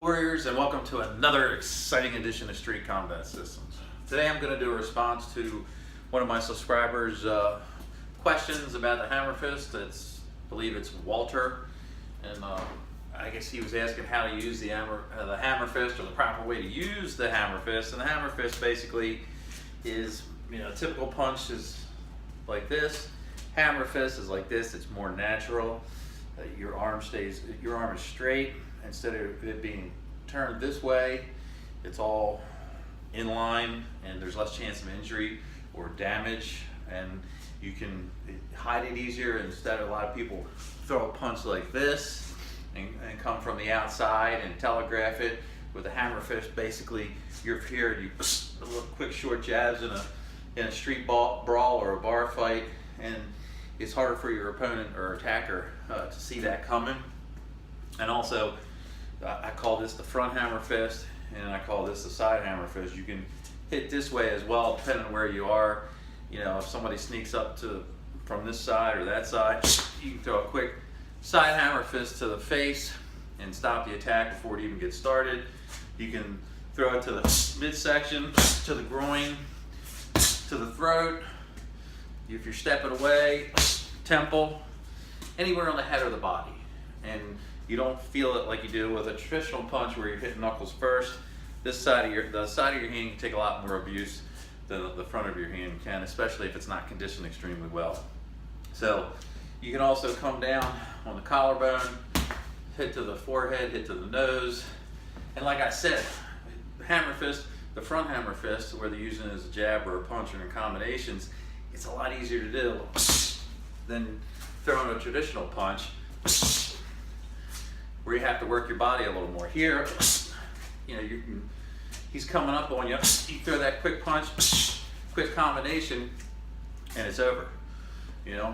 Warriors, and welcome to another exciting edition of Street Combat Systems. Today I'm going to do a response to one of my subscribers' questions about the Hammerfist. I believe it's Walter, and I guess he was asking how to use the Hammerfist, or the proper way to use the Hammerfist. And the Hammerfist basically is, a typical punch is like this. Hammerfist is like this. It's more natural. Your arm is straight. Instead of it being turned this way, it's all in line, and there's less chance of injury or damage, and you can hide it easier. Instead, a lot of people throw a punch like this and come from the outside and telegraph it. With a Hammerfist, basically you're here, you a little quick short jabs in a street brawl or a bar fight, and it's harder for your opponent or attacker to see that coming. And also, I call this the front Hammerfist, and I call this the side Hammerfist. You can hit this way as well, depending on where you are. If somebody sneaks up from this side or that side, you can throw a quick side Hammerfist to the face and stop the attack before it even gets started. You can throw it to the midsection, to the groin, to the throat. If you're stepping away, temple, anywhere on the head or the body. And you don't feel it like you do with a traditional punch where you're hitting knuckles first. The side of your hand can take a lot more abuse than the front of your hand can, especially if it's not conditioned extremely well. So you can also come down on the collarbone, hit to the forehead, hit to the nose. And like I said, Hammerfist, the front Hammerfist, whether you're using it as a jab or a punch or in combinations, it's a lot easier to do than throwing a traditional punch, where you have to work your body a little more. Here, he's coming up on you. You throw that quick punch, quick combination, and it's over.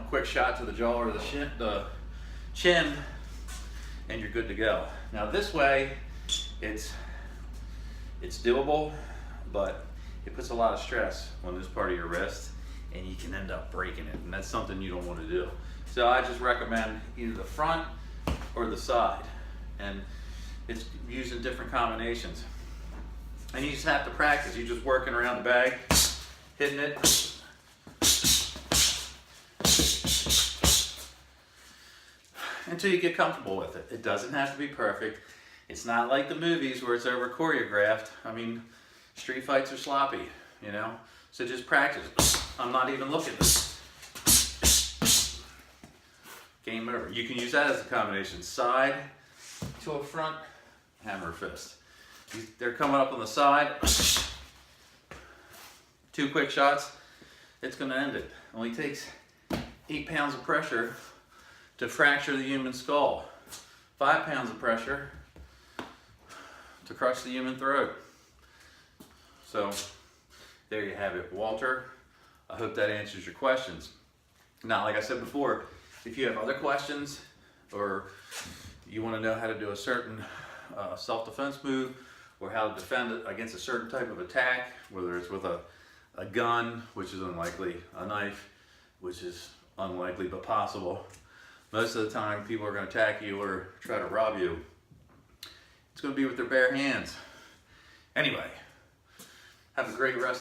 Quick shot to the jaw or the chin, and you're good to go. Now this way, it's doable, but it puts a lot of stress on this part of your wrist, and you can end up breaking it, and that's something you don't want to do. So I just recommend either the front or the side, and it's using different combinations. And you just have to practice. You're just working around the bag, hitting it, until you get comfortable with it. It doesn't have to be perfect. It's not like the movies where it's over choreographed. I mean, street fights are sloppy, so just practice. I'm not even looking. Game over. You can use that as a combination. Side to a front Hammerfist. They're coming up on the side. 2 quick shots. It's going to end it. Only takes 8 pounds of pressure to fracture the human skull. 5 pounds of pressure to crush the human throat. So there you have it, Walter. I hope that answers your questions. Now, like I said before, if you have other questions, or you want to know how to do a certain self-defense move, or how to defend it against a certain type of attack, whether it's with a gun, which is unlikely, a knife, which is unlikely but possible. Most of the time people are going to attack you or try to rob you. It's going to be with their bare hands. Anyway, have a great rest.